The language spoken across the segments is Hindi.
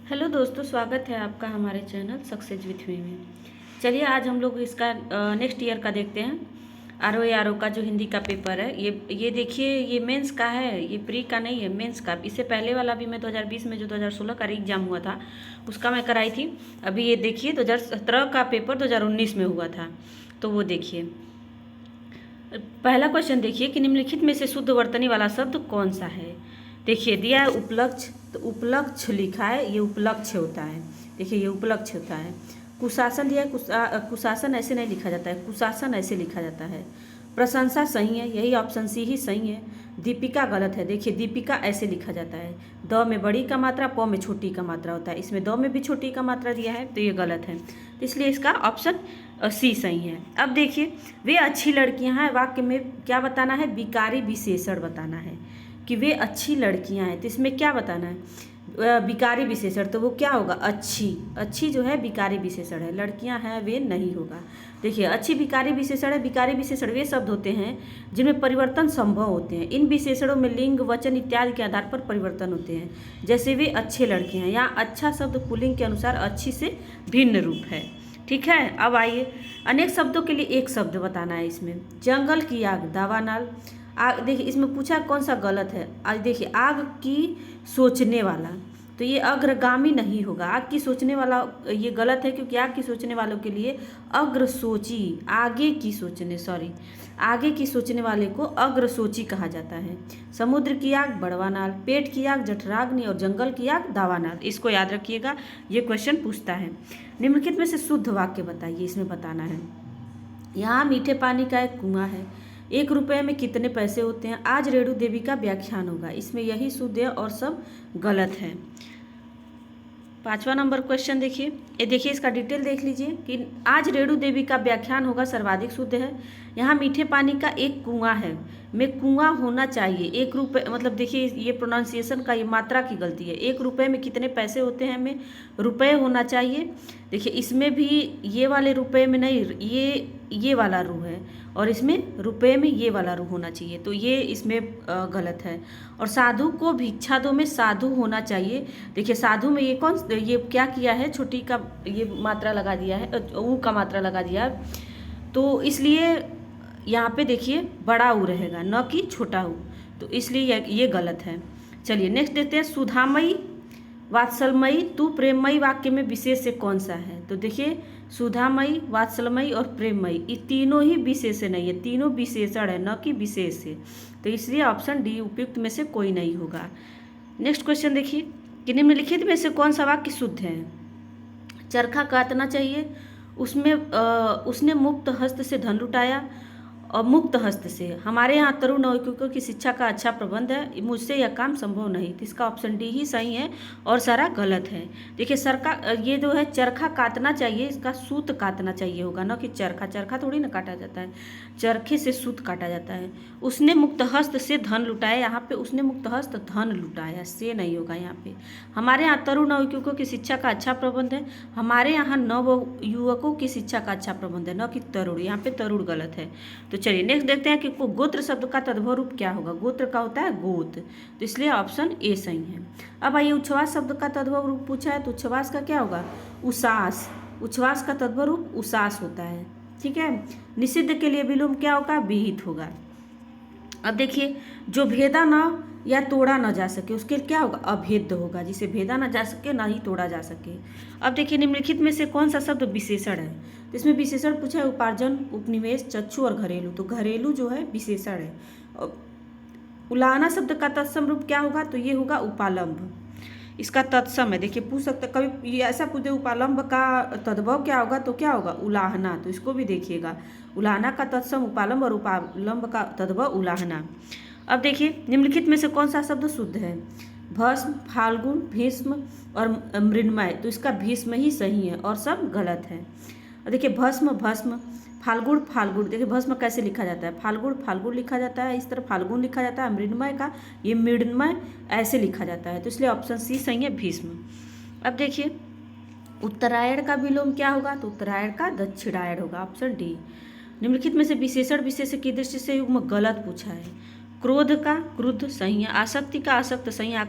हेलो दोस्तों, स्वागत है आपका हमारे चैनल सक्सेस विथ मी में। चलिए आज हम लोग इसका नेक्स्ट ईयर का देखते हैं। आर ओ का जो हिंदी का पेपर है, ये देखिए, ये मेंस का है, ये प्री का नहीं है, मेंस का। इससे पहले वाला भी मैं 2020 में जो 2016 का एग्जाम हुआ था उसका मैं कराई थी। अभी ये देखिए 2017 का पेपर 2019 में हुआ था, तो वो देखिए। पहला क्वेश्चन देखिए कि निम्नलिखित में से शुद्ध वर्तनी वाला शब्द कौन सा है। देखिए दिया है उपलक्ष्य, तो उपलक्ष्य लिखा है, ये उपलक्ष्य होता है। देखिए ये उपलक्ष्य होता है। कुशासन दिया है, कुशासन ऐसे नहीं लिखा जाता है, कुशासन ऐसे लिखा जाता है। प्रशंसा सही है, यही ऑप्शन सी ही सही है। दीपिका गलत है। देखिए दीपिका ऐसे लिखा जाता है, द में बड़ी का मात्रा, प में छोटी का मात्रा होता है। इसमें द में भी छोटी का मात्रा दिया है, तो ये गलत है। तो इसलिए इसका ऑप्शन सी सही है। अब देखिए, वे अच्छी लड़कियां हैं, वाक्य में क्या बताना है, विकारी विशेषण बताना है कि वे अच्छी लड़कियां हैं। तो इसमें क्या बताना है, विकारी विशेषण, तो वो क्या होगा, अच्छी। अच्छी जो है विकारी विशेषण है, लड़कियां हैं वे नहीं होगा। देखिए अच्छी विकारी विशेषण है। विकारी विशेषण वे शब्द होते हैं जिनमें परिवर्तन संभव होते हैं। इन विशेषणों में लिंग, वचन इत्यादि के आधार पर परिवर्तन होते हैं। जैसे वे अच्छे लड़के हैं, यहाँ अच्छा शब्द पुल्लिंग के अनुसार अच्छी से भिन्न रूप है। ठीक है, अब आइए अनेक शब्दों के लिए एक शब्द बताना है इसमें। जंगल की आग, दावानाल। आग, देखिए इसमें पूछा कौन सा गलत है। आज देखिए आग की सोचने वाला, तो ये अग्रगामी नहीं होगा। आग की सोचने वाला ये गलत है, क्योंकि आग की सोचने वालों के लिए अग्रसोची, आगे की सोचने, सॉरी, आगे की सोचने वाले को अग्रसोची कहा जाता है। समुद्र की आग बड़वानाल, पेट की आग जठराग्नि और जंगल की आग दावानाल। इसको याद रखिएगा, ये क्वेश्चन पूछता है। निम्नलिखित में से शुद्ध वाक्य बताइए, इसमें बताना है। यहाँ मीठे पानी का एक कुआं है, 1 रुपये में कितने पैसे होते हैं। आज रेणु देवी का व्याख्यान होगा, इसमें यही शुद्ध है और सब गलत है। 5वां नंबर क्वेश्चन देखिए, ये देखिए इसका डिटेल देख लीजिए कि आज रेणु देवी का व्याख्यान होगा, सर्वाधिक शुद्ध है। यहाँ मीठे पानी का एक कुआं है, में कुआं होना चाहिए। 1 रुपये, मतलब देखिए ये प्रोनाउंसिएशन का, ये मात्रा की गलती है। 1 रुपये में कितने पैसे होते हैं, में रुपये होना चाहिए। देखिए इसमें भी ये वाले रुपये में नहीं, ये वाला रू है, और इसमें रुपये में ये वाला रू होना चाहिए, तो ये इसमें गलत है। और साधु को भिक्षा दो में साधु होना चाहिए। देखिए साधु में ये क्या किया है, छोटी का ये मात्रा लगा दिया है, ऊ का मात्रा लगा दिया है, तो इसलिए यहाँ पे देखिए बड़ा ऊ रहेगा, न कि छोटा ऊ, तो इसलिए ये गलत है। चलिए नेक्स्ट देखते हैं। सुधामयी, वात्सलमयी, तू प्रेममयी वाक्य में विशेष से कौन सा है। तो देखिए सुधामयी, वात्सलमयी और प्रेममयी, ये तीनों ही विशेष नहीं है, तीनों विशेषण है, न कि विशेष है। तो इसलिए ऑप्शन डी उपयुक्त में से कोई नहीं होगा। नेक्स्ट क्वेश्चन देखिए कि निम्नलिखित में से कौन सा वाक्य शुद्ध है। चरखा काटना चाहिए, उसने मुक्त हस्त से धन लुटाया, और मुक्त हस्त से। हमारे यहाँ तरुण नवयुवकों की शिक्षा का अच्छा प्रबंध है, मुझसे यह काम संभव नहीं। तो इसका ऑप्शन डी ही सही है और सारा गलत है। देखिए ये जो है चरखा काटना चाहिए, इसका सूत काटना चाहिए होगा, ना कि चरखा। चरखा थोड़ी ना काटा जाता है, चरखे से सूत काटा जाता है। उसने मुक्त हस्त से धन लुटाया, यहाँ पे उसने मुक्त हस्त धन लुटाया, से नहीं होगा यहाँ पे। हमारे यहाँ तरुण नवयुवकों की शिक्षा का अच्छा प्रबंध है, हमारे यहाँ नव युवकों की शिक्षा का अच्छा प्रबंध है, न कि तरुण। यहाँ पे तरुण गलत है। तो चलिए नेक्स्ट देखते हैं कि गोत्र शब्द का तद्भव रूप क्या होगा। गोत्र का होता है गोत, तो इसलिए ऑप्शन ए सही है। अब आइए उच्छ्वास शब्द का तद्भव रूप पूछा है, तो उच्छ्वास का क्या होगा, उसास। उच्छ्वास का तद्भव रूप उसास होता है। ठीक है, निषिद्ध के लिए विलोम क्या होगा, विहित होगा। अब देखिए जो भेदा न या तोड़ा न जा सके, उसके क्या होगा, अभेद्य होगा। जिसे भेदा न जा सके, ना ही तोड़ा जा सके। अब देखिए निम्नलिखित में से कौन सा शब्द विशेषण है। तो इसमें विशेषण पूछा है, उपार्जन, उपनिवेश, चक्षु और घरेलू। तो घरेलू जो है विशेषण है। उलाहना शब्द का तत्सम रूप क्या होगा, तो ये होगा उपालंब। इसका तत्सम है, देखिए पूछ सकते, कभी ये ऐसा पूछे उपालंब का तद्भव क्या होगा, तो क्या होगा, उलाहना। तो इसको भी देखिएगा, उलाहना का तत्सम उपालंब और उपालंब का तद्भव उलाहना। अब देखिए निम्नलिखित में से कौन सा शब्द शुद्ध है। भस्म, फाल्गुन, भीष्म और मृण्मय। तो इसका भीष्म ही सही है और सब गलत है। और देखिए भस्म, भस्म, फाल्गुन, फाल्गुन। देखिए भस्म कैसे लिखा जाता है, फाल्गुन, फाल्गुन लिखा जाता है, इस तरह फाल्गुन लिखा जाता है। मृण्मय का ये मृण्मय ऐसे लिखा जाता है, तो इसलिए ऑप्शन सी सही है, भीष्म। अब देखिए उत्तरायण का विलोम क्या होगा, तो उत्तरायण का दक्षिणायण होगा, ऑप्शन डी। निम्नलिखित में से विशेषण विशेष की दृष्टि से युग्म गलत पूछा है। क्रोध का क्रुद्ध सही है, आसक्ति का आसक्त सही है,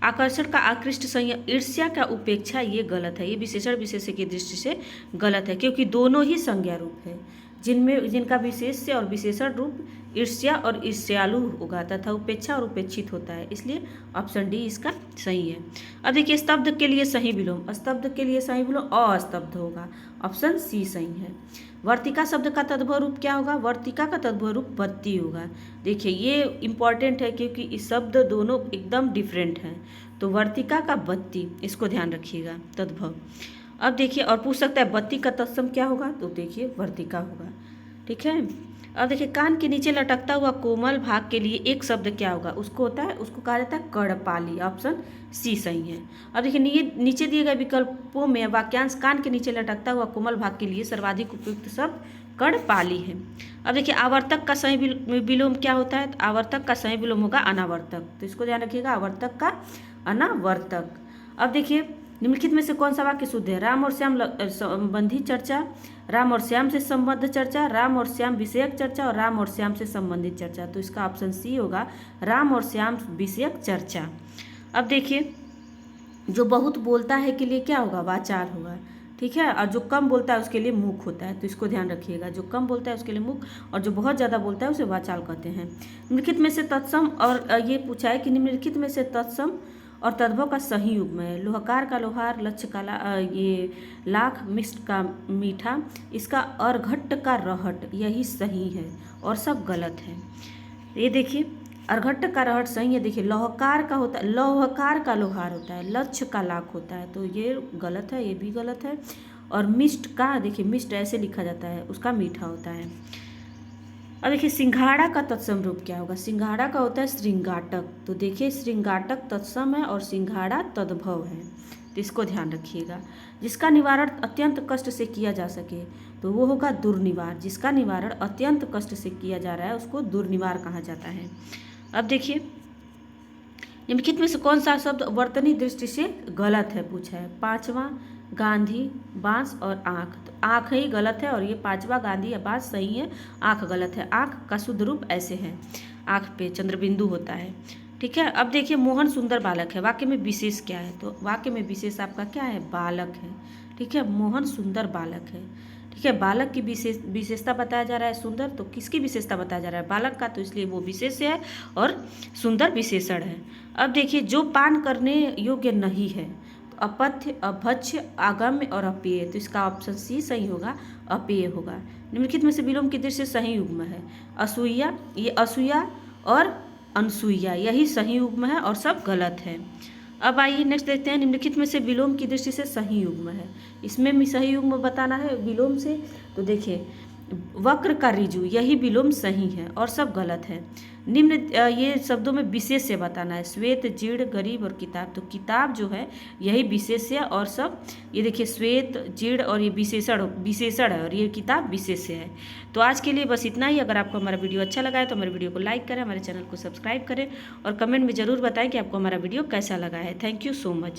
आकर्षण का आकृष्ट सही है, ईर्ष्या का उपेक्षा ये गलत है। ये विशेषण विशेष्य की दृष्टि से गलत है, क्योंकि दोनों ही संज्ञा रूप है, जिनका विशेष्य और विशेषण रूप ईर्ष्या और ईर्ष्यालु होगा तथा उपेक्षा और उपेक्षित होता है, इसलिए ऑप्शन डी इसका सही है। अब देखिए स्तब्ध के लिए सही विलोम, स्तब्ध के लिए सही विलोम अस्तब्ध होगा, ऑप्शन सी सही है। वर्तिका शब्द का तद्भव रूप क्या होगा? वर्तिका का तद्भव रूप बत्ती होगा। देखिए ये इंपॉर्टेंट है क्योंकि इस शब्द दोनों एकदम डिफरेंट हैं, तो वर्तिका का बत्ती, इसको ध्यान रखिएगा तद्भव। अब देखिए और पूछ सकता है बत्ती का तत्सम क्या होगा, तो देखिए वर्तिका होगा, ठीक है। अब देखिए कान के नीचे लटकता हुआ कोमल भाग के लिए एक शब्द क्या होगा, उसको कहा जाता है कर्णपाली, ऑप्शन सी सही है। अब देखिए नीचे दिए गए विकल्पों में वाक्यांश कान के नीचे लटकता हुआ कोमल भाग के लिए सर्वाधिक उपयुक्त शब्द कर्णपाली है। अब देखिए आवर्तक का सही विलोम क्या होता है, तो आवर्तक का सही विलोम होगा अनावर्तक, तो इसको ध्यान रखिएगा, आवर्तक का अनावर्तक। अब देखिए निम्नलिखित में से कौन सा वाक्य शुद्ध है? राम और श्याम संबंधी चर्चा, राम और श्याम से संबद्ध चर्चा, राम और श्याम विषयक चर्चा और राम और श्याम से संबंधित चर्चा, तो इसका ऑप्शन सी होगा राम और श्याम विषयक चर्चा। अब देखिए जो बहुत बोलता है के लिए क्या होगा? वाचाल होगा, ठीक है, और जो कम बोलता है उसके लिए मुख होता है, तो इसको ध्यान रखिएगा, जो कम बोलता है उसके लिए मुख और जो बहुत ज़्यादा बोलता है उसे वाचाल कहते हैं। निम्नलिखित में से तत्सम, और ये पूछा है कि निम्नलिखित में से तत्सम और तद्भव का सही युग्म है। लोहकार का लोहार, लक्ष्य का ये लाख, मिष्ट का मीठा, इसका अर्घट का रहट, यही सही है और सब गलत है। ये देखिए अर्घट का रहट सही है। देखिए लोहकार का होता है, लोहकार का लोहार होता है, लक्ष्य का लाख होता है, तो ये गलत है, ये भी गलत है। और मिष्ट का, देखिए मिष्ट ऐसे लिखा जाता है, उसका मीठा होता है। अब देखिए सिंघाड़ा का तत्सम रूप क्या होगा? सिंघाड़ा का होता है श्रृंगाटक, तो देखिए श्रृंगाटक तत्सम है और सिंघाड़ा तद्भव है, तो इसको ध्यान रखिएगा। जिसका निवारण अत्यंत कष्ट से किया जा सके तो वो होगा दुर्निवार, जिसका निवारण अत्यंत कष्ट से किया जा रहा है उसको दुर्निवार कहा जाता है। अब देखिए निम्नलिखित में से कौन सा शब्द वर्तनी दृष्टि से गलत है पूछा है? पांचवा गांधी, बांस और आँख, तो आँख ही गलत है और ये पांचवा गांधी या बांस सही है, आँख गलत है। आँख का शुद्ध रूप ऐसे है, आँख पे चंद्रबिंदु होता है, ठीक है। अब देखिए मोहन सुंदर बालक है, वाक्य में विशेष क्या है? तो वाक्य में विशेष आपका क्या है? बालक है, ठीक है, मोहन सुंदर बालक है, ठीक है। बालक की विशेषता बताया जा रहा है सुंदर, तो किसकी विशेषता बताया जा रहा है? बालक का, तो इसलिए वो विशेष है और सुंदर विशेषण है। अब देखिए जो पान करने योग्य नहीं है, तो अपथ्य, अभक्ष्य, आगम्य और अपेय, तो इसका ऑप्शन सी सही होगा, अपेय होगा। निम्नलिखित में से विलोम की दृष्टि से सही युग्म है? असूया, ये असूया और अनसुईया, यही सही युग्म है और सब गलत है। अब आइए नेक्स्ट देखते हैं निम्नलिखित में से विलोम की दृष्टि से सही युग्म है। इसमें भी सही युग्म बताना है विलोम से, तो देखिए वक्र का ऋजु, यही विलोम सही है और सब गलत है। निम्न ये शब्दों में विशेष्य बताना है, श्वेत, जीर्ण, गरीब और किताब, तो किताब जो है यही विशेष्य और सब, ये देखिए श्वेत, जीर्ण और ये विशेषण है और ये किताब विशेष्य है। तो आज के लिए बस इतना ही। अगर आपको हमारा वीडियो अच्छा लगा है तो हमारे वीडियो को लाइक करें, हमारे चैनल को सब्सक्राइब करें और कमेंट में ज़रूर बताएं कि आपको हमारा वीडियो कैसा लगा है। Thank you so much.